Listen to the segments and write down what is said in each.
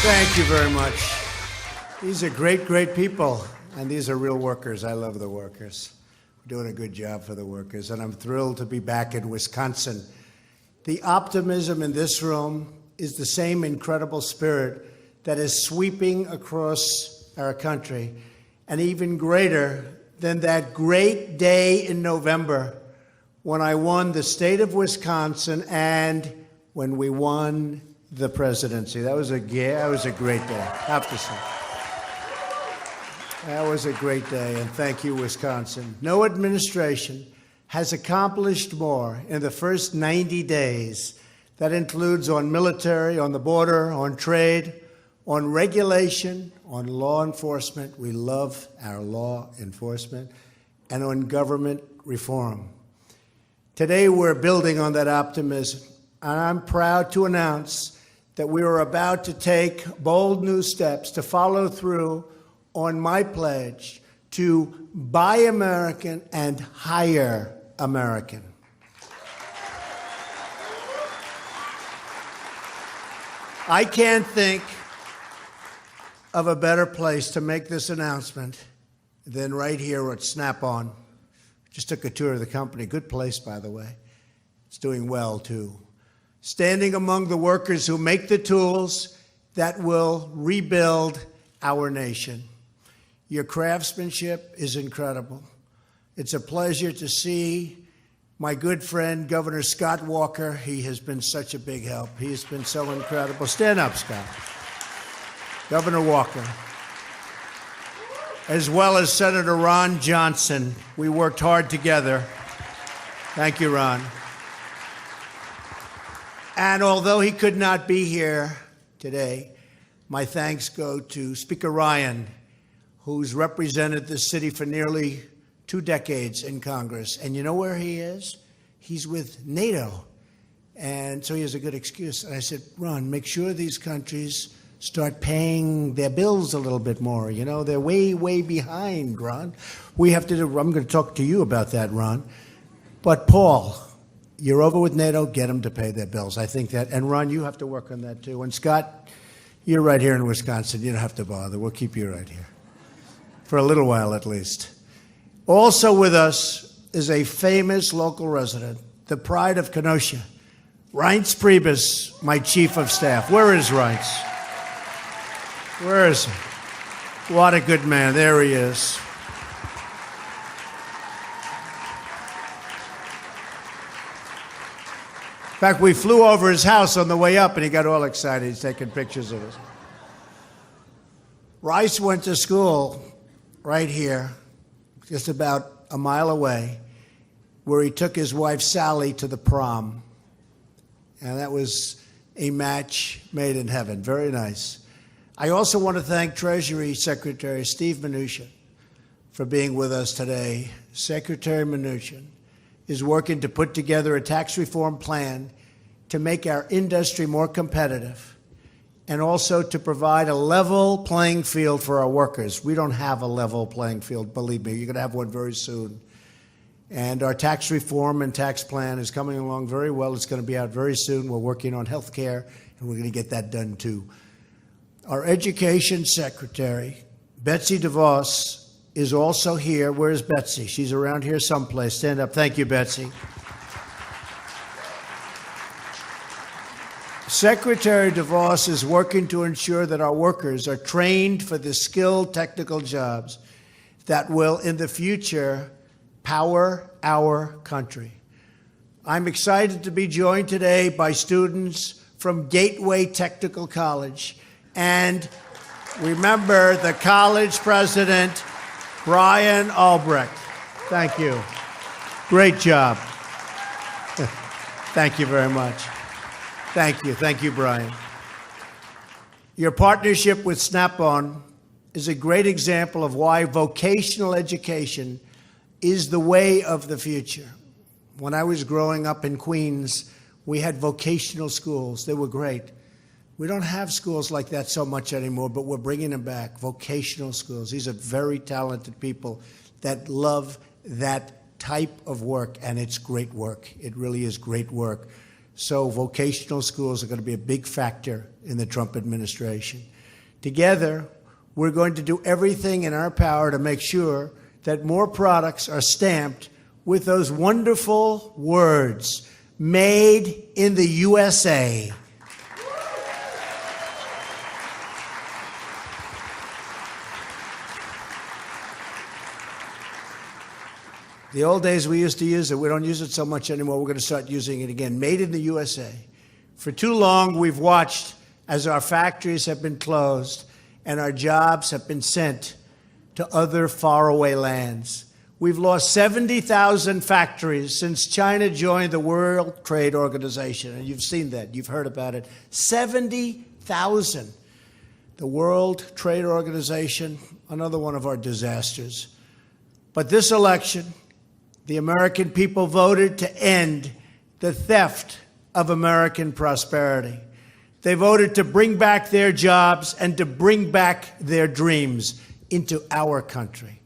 Thank you very much. These are great, great people, and these are real workers. I love the workers. We're doing a good job for the workers, and I'm thrilled to be back in Wisconsin. The optimism in this room is the same incredible spirit that is sweeping across our country, and even greater than that great day in November when I won the state of Wisconsin and when we won the presidency. That was a great day, I have to say. That was a great day, and thank you, Wisconsin. No administration has accomplished more in the first 90 days. That includes on military, on the border, on trade, on regulation, on law enforcement. We love our law enforcement, and on government reform. Today, we're building on that optimism, and I'm proud to announce that we are about to take bold new steps to follow through on my pledge to buy American and hire American. I can't think of a better place to make this announcement than right here at Snap-on. Just took a tour of the company. Good place, by the way. It's doing well, too. Standing among the workers who make the tools that will rebuild our nation. Your craftsmanship is incredible. It's a pleasure to see my good friend, Governor Scott Walker. He has been such a big help. He has been so incredible. Stand up, Scott. Governor Walker. As well as Senator Ron Johnson. We worked hard together. Thank you, Ron. And although he could not be here today, my thanks go to Speaker Ryan, who's represented this city for nearly 2 decades in Congress. And you know where he is? He's with NATO. And so he has a good excuse. And I said, Ron, make sure these countries start paying their bills a little bit more. You know, they're way, way behind, Ron. We have to do, I'm going to talk to you about that, Ron. But Paul, you're over with NATO, get them to pay their bills. I think that, and Ron, you have to work on that too. And Scott, you're right here in Wisconsin. You don't have to bother. We'll keep you right here. For a little while at least. Also with us is a famous local resident, the pride of Kenosha, Reince Priebus, my chief of staff. Where is Reince? Where is he? What a good man. There he is. In fact, we flew over his house on the way up, and he got all excited. He's taking pictures of us. Rice went to school right here, just about a mile away, where he took his wife, Sally, to the prom. And that was a match made in heaven. Very nice. I also want to thank Treasury Secretary Steve Mnuchin for being with us today. Secretary Mnuchin is working to put together a tax reform plan to make our industry more competitive and also to provide a level playing field for our workers. We don't have a level playing field, believe me. You're going to have one very soon. And our tax reform and tax plan is coming along very well. It's going to be out very soon. We're working on health care, and we're going to get that done too. Our Education Secretary, Betsy DeVos, is also here. Where's Betsy? She's around here someplace. Stand up. Thank you, Betsy. Secretary DeVos is working to ensure that our workers are trained for the skilled technical jobs that will, in the future, power our country. I'm excited to be joined today by students from Gateway Technical College. And remember the college president, Brian Albrecht. Thank you. Great job. Thank you very much. Thank you. Thank you, Brian. Your partnership with Snap-on is a great example of why vocational education is the way of the future. When I was growing up in Queens, we had vocational schools. They were great. We don't have schools like that so much anymore, but we're bringing them back. Vocational schools. These are very talented people that love that type of work, and it's great work. It really is great work. So vocational schools are going to be a big factor in the Trump administration. Together, we're going to do everything in our power to make sure that more products are stamped with those wonderful words, made in the USA. The old days we used to use it. We don't use it so much anymore. We're going to start using it again. Made in the USA. For too long, we've watched as our factories have been closed and our jobs have been sent to other faraway lands. We've lost 70,000 factories since China joined the World Trade Organization. And you've seen that. You've heard about it. 70,000. The World Trade Organization, another one of our disasters. But this election, the American people voted to end the theft of American prosperity. They voted to bring back their jobs and to bring back their dreams into our country.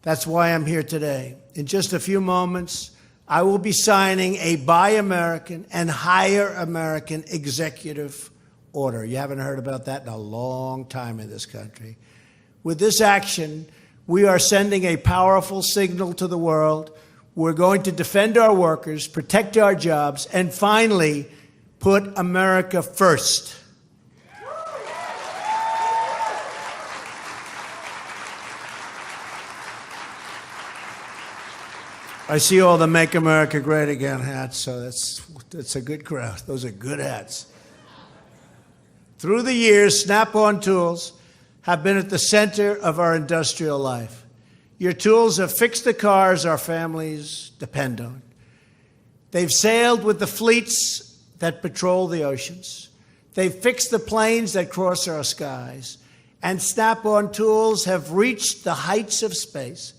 That's why I'm here today. In just a few moments, I will be signing a Buy American and Hire American executive order. You haven't heard about that in a long time in this country. With this action, we are sending a powerful signal to the world. We're going to defend our workers, protect our jobs, and finally, put America first. I see all the Make America Great Again hats, so that's a good crowd. Those are good hats. Through the years, Snap-on tools have been at the center of our industrial life. Your tools have fixed the cars our families depend on. They've sailed with the fleets that patrol the oceans. They've fixed the planes that cross our skies. And Snap-on tools have reached the heights of space,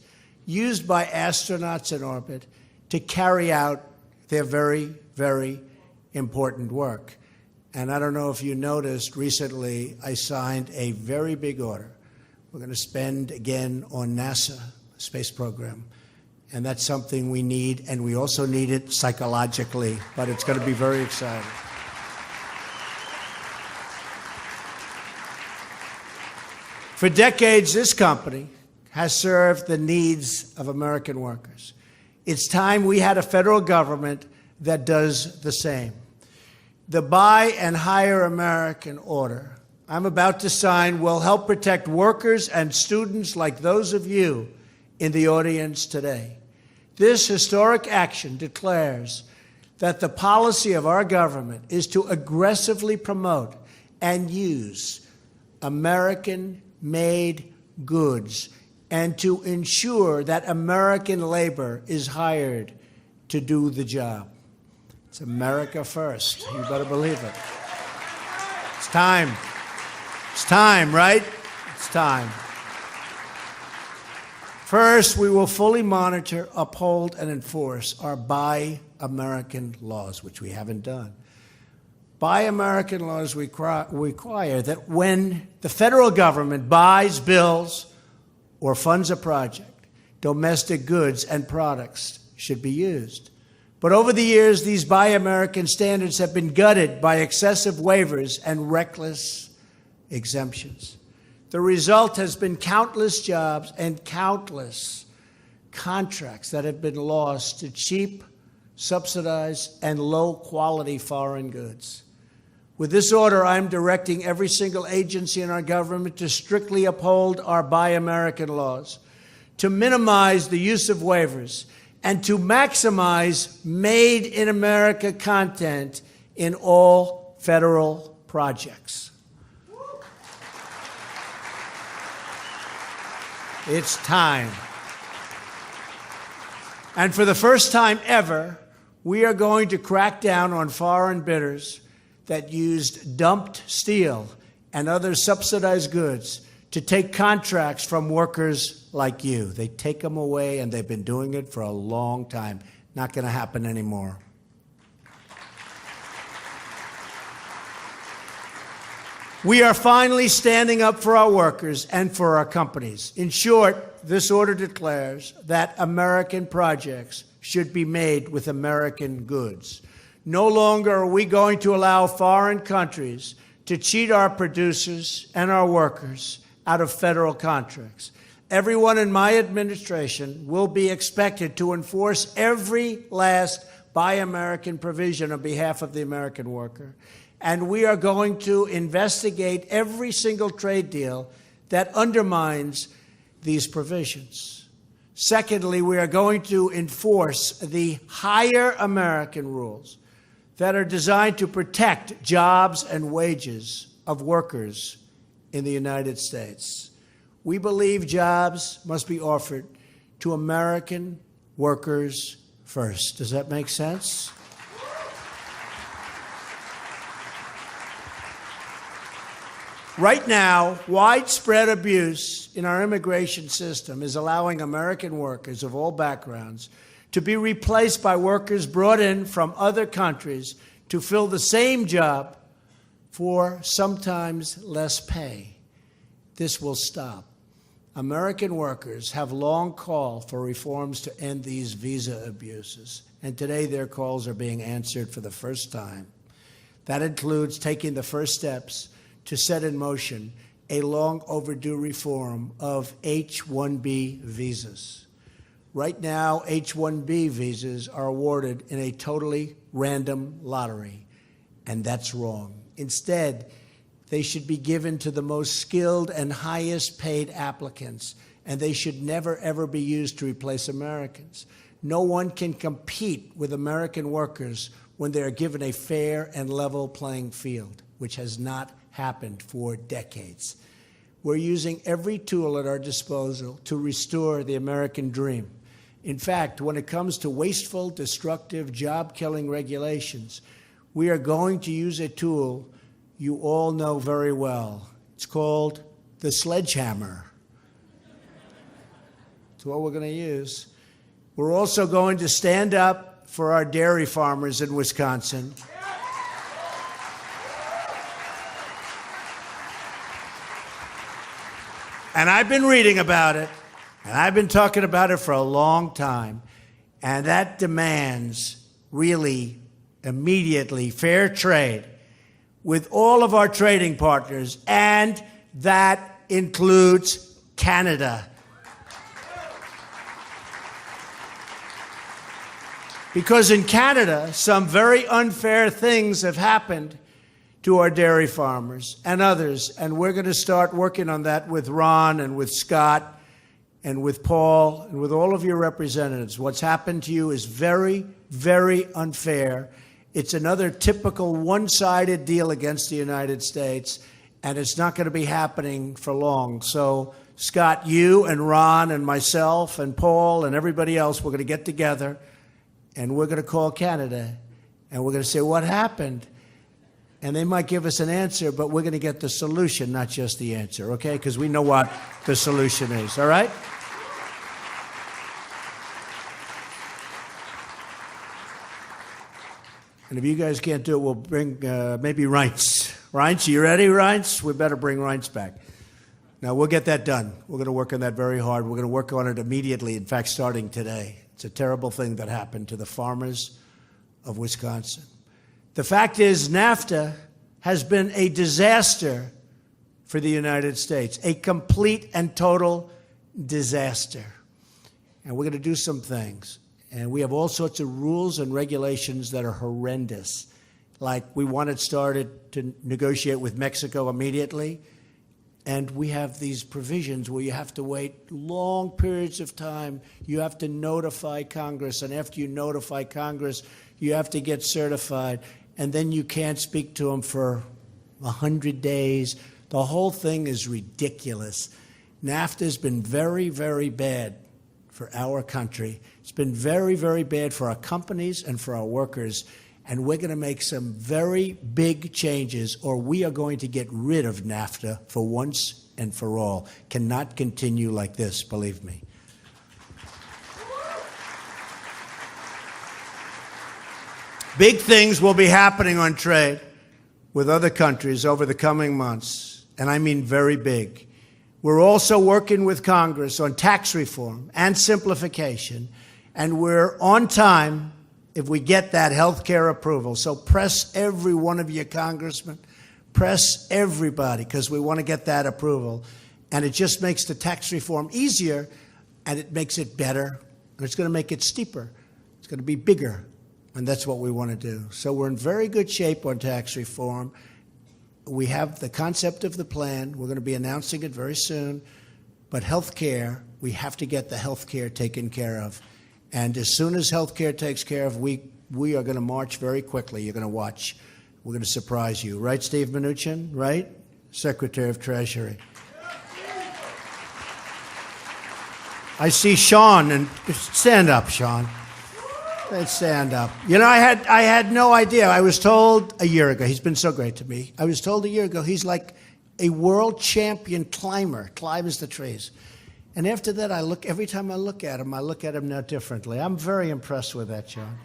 used by astronauts in orbit to carry out their very, very important work. And I don't know if you noticed, recently I signed a very big order. We're going to spend again on NASA space program. And that's something we need, and we also need it psychologically, but it's going to be very exciting. For decades, this company has served the needs of American workers. It's time we had a federal government that does the same. The Buy and Hire American order I'm about to sign will help protect workers and students like those of you in the audience today. This historic action declares that the policy of our government is to aggressively promote and use American-made goods and to ensure that American labor is hired to do the job. It's America first. You better believe it. It's time. It's time, right? It's time. First, we will fully monitor, uphold, and enforce our Buy American laws, which we haven't done. Buy American laws require that when the federal government buys, builds, or funds a project, domestic goods and products should be used. But over the years, these Buy American standards have been gutted by excessive waivers and reckless exemptions. The result has been countless jobs and countless contracts that have been lost to cheap, subsidized, and low-quality foreign goods. With this order, I'm directing every single agency in our government to strictly uphold our Buy American laws, to minimize the use of waivers, and to maximize Made in America content in all federal projects. It's time. And for the first time ever, we are going to crack down on foreign bidders that used dumped steel and other subsidized goods to take contracts from workers like you. They take them away, and they've been doing it for a long time. Not going to happen anymore. We are finally standing up for our workers and for our companies. In short, this order declares that American projects should be made with American goods. No longer are we going to allow foreign countries to cheat our producers and our workers out of federal contracts. Everyone in my administration will be expected to enforce every last Buy American provision on behalf of the American worker. And we are going to investigate every single trade deal that undermines these provisions. Secondly, we are going to enforce the higher American rules that are designed to protect jobs and wages of workers in the United States. We believe jobs must be offered to American workers first. Does that make sense? Right now, widespread abuse in our immigration system is allowing American workers of all backgrounds to be replaced by workers brought in from other countries to fill the same job for sometimes less pay. This will stop. American workers have long called for reforms to end these visa abuses, and today their calls are being answered for the first time. That includes taking the first steps to set in motion a long overdue reform of H-1B visas. Right now, H-1B visas are awarded in a totally random lottery, and that's wrong. Instead, they should be given to the most skilled and highest paid applicants, and they should never, ever be used to replace Americans. No one can compete with American workers when they are given a fair and level playing field, which has not happened for decades. We're using every tool at our disposal to restore the American dream. In fact, when it comes to wasteful, destructive, job-killing regulations, we are going to use a tool you all know very well. It's called the sledgehammer. It's what we're going to use. We're also going to stand up for our dairy farmers in Wisconsin. And I've been reading about it, and I've been talking about it for a long time, and that demands really immediately fair trade with all of our trading partners, and that includes Canada. Because in Canada, some very unfair things have happened to our dairy farmers and others, and we're going to start working on that with Ron and with Scott and with Paul and with all of your representatives. What's happened to you is very, very unfair. It's another typical one-sided deal against the United States, and it's not going to be happening for long. So, Scott, you and Ron and myself and Paul and everybody else, we're going to get together, and we're going to call Canada, and we're going to say, what happened? And they might give us an answer, but we're going to get the solution, not just the answer, okay? Because we know what the solution is, all right? And if you guys can't do it, we'll bring maybe Reince. Reince, you ready, Reince? We better bring Reince back. Now, we'll get that done. We're going to work on that very hard. We're going to work on it immediately, in fact, starting today. It's a terrible thing that happened to the farmers of Wisconsin. The fact is, NAFTA has been a disaster for the United States, a complete and total disaster. And we're going to do some things. And we have all sorts of rules and regulations that are horrendous. Like we wanted started to negotiate with Mexico immediately. And we have these provisions where you have to wait long periods of time. You have to notify Congress. And after you notify Congress, you have to get certified. And then you can't speak to them for 100 days. The whole thing is ridiculous. NAFTA has been very, very bad for our country. It's been very, very bad for our companies and for our workers. And we're going to make some very big changes, or we are going to get rid of NAFTA for once and for all. Cannot continue like this, believe me. Big things will be happening on trade. with other countries over the coming months, and I mean very big. We're also working with Congress on tax reform and simplification, and we're on time if we get that health care approval. So press every one of you congressmen, press everybody, because we want to get that approval. And it just makes the tax reform easier, and it makes it better, and it's going to make it steeper. It's going to be bigger, and that's what we want to do. So we're in very good shape on tax reform. We have the concept of the plan. We're going to be announcing it very soon. But health care, we have to get the health care taken care of. And as soon as health care takes care of, we are going to march very quickly. You're going to watch. We're going to surprise you. Right, Steve Mnuchin? Right? Secretary of Treasury. I see Sean, and stand up, Sean. Let's stand up. You know, I had no idea. I was told a year ago, he's been so great to me. I was told a year ago he's like a world champion climber, climbs the trees. And after that, every time I look at him now differently. I'm very impressed with that, Sean.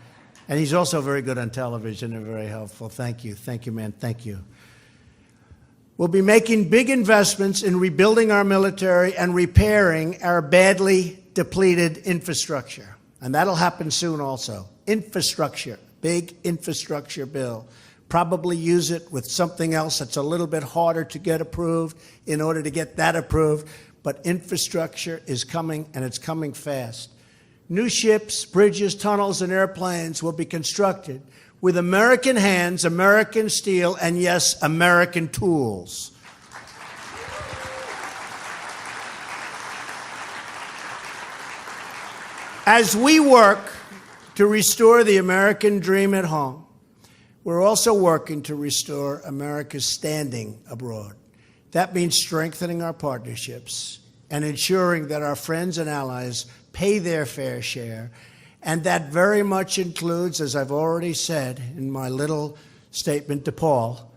And he's also very good on television and very helpful. Thank you, man, thank you. We'll be making big investments in rebuilding our military and repairing our badly depleted infrastructure. And that'll happen soon also. Infrastructure, big infrastructure bill. Probably use it with something else that's a little bit harder to get approved in order to get that approved. But infrastructure is coming, and it's coming fast. New ships, bridges, tunnels, and airplanes will be constructed with American hands, American steel, and yes, American tools. As we work to restore the American dream at home, we're also working to restore America's standing abroad. That means strengthening our partnerships and ensuring that our friends and allies pay their fair share. And that very much includes, as I've already said in my little statement to Paul,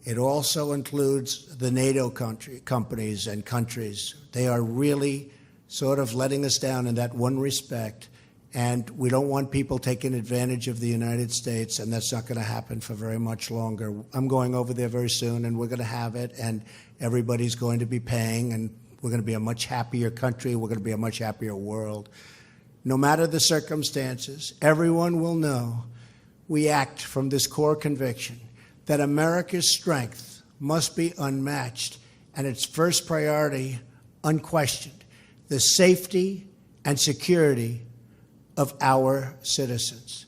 it also includes the NATO companies and countries. They are really sort of letting us down in that one respect. And we don't want people taking advantage of the United States, and that's not going to happen for very much longer. I'm going over there very soon, and we're going to have it, and everybody's going to be paying, and we're going to be a much happier country. We're going to be a much happier world. No matter the circumstances, everyone will know we act from this core conviction that America's strength must be unmatched, and its first priority, unquestioned, the safety and security of our citizens.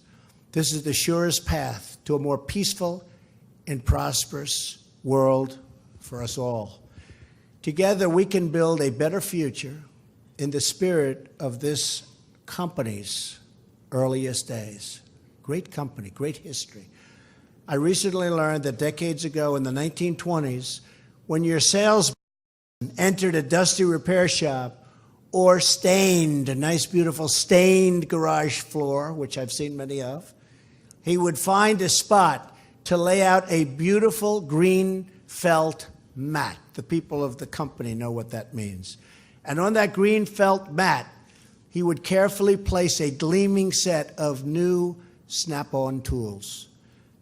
This is the surest path to a more peaceful and prosperous world for us all. Together, we can build a better future in the spirit of this company's earliest days. Great company, great history. I recently learned that decades ago in the 1920s, when your salesman entered a dusty repair shop or stained, a nice, beautiful stained garage floor, which I've seen many of, he would find a spot to lay out a beautiful green felt mat. The people of the company know what that means. And on that green felt mat, he would carefully place a gleaming set of new Snap-on tools.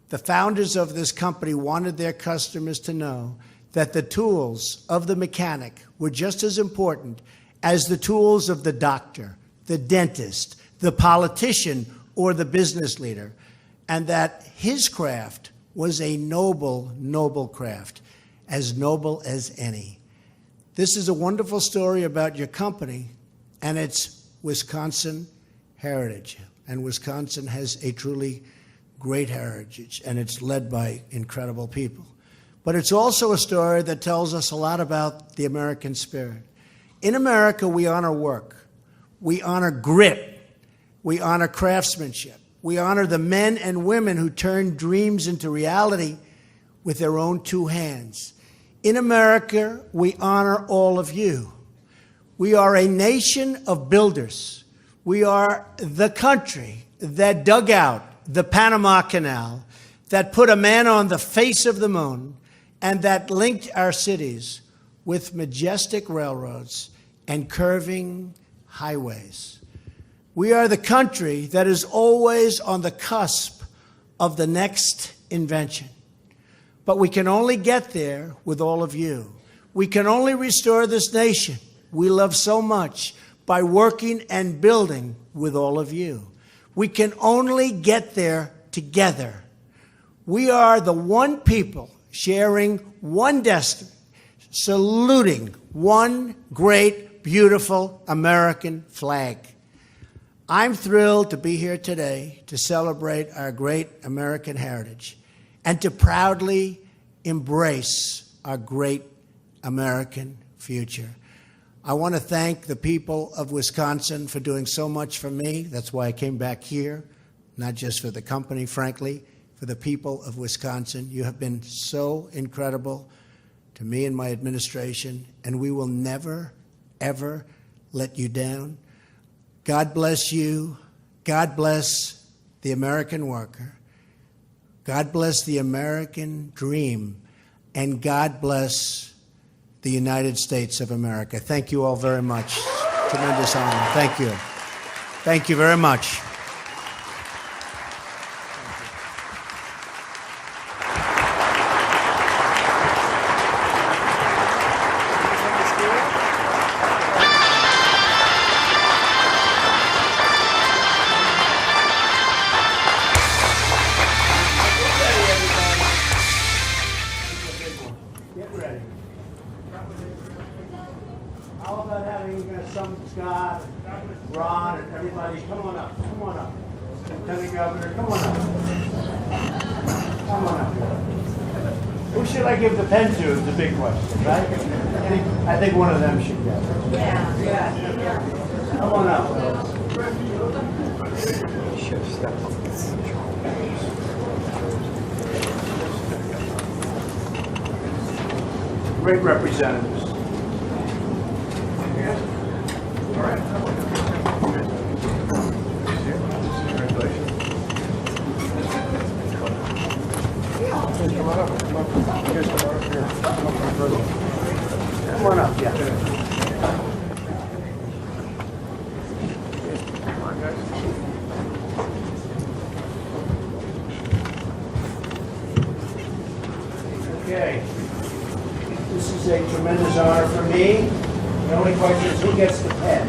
The founders of this company wanted their customers to know that the tools of the mechanic were just as important as the tools of the doctor, the dentist, the politician, or the business leader, and that his craft was a noble, noble craft, as noble as any. This is a wonderful story about your company and its Wisconsin heritage. And Wisconsin has a truly great heritage, and it's led by incredible people. But it's also a story that tells us a lot about the American spirit. In America, we honor work. We honor grit. We honor craftsmanship. We honor the men and women who turn dreams into reality with their own two hands. In America, we honor all of you. We are a nation of builders. We are the country that dug out the Panama Canal, that put a man on the face of the moon, and that linked our cities with majestic railroads and curving highways. We are the country that is always on the cusp of the next invention. But we can only get there with all of you. We can only restore this nation we love so much by working and building with all of you. We can only get there together. We are the one people sharing one destiny, saluting one great, beautiful American flag. I'm thrilled to be here today to celebrate our great American heritage and to proudly embrace our great American future. I want to thank the people of Wisconsin for doing so much for me. That's why I came back here, not just for the company, frankly, for the people of Wisconsin. You have been so incredible to me and my administration, and we will never, ever let you down. God bless you. God bless the American worker. God bless the American dream. And God bless the United States of America. Thank you all very much. Tremendous honor. Thank you. Thank you very much. Get ready. How about having some Scott, Ron, and everybody? Come on up. Come on up. Lieutenant Governor, come on up. Come on up. Who should I give the pen to is the big question, right? I think one of them should get it. Yeah. Come on up. Great representatives. All right. Come on up, yeah. Okay. This is a tremendous honor for me. The only question is who gets the pen?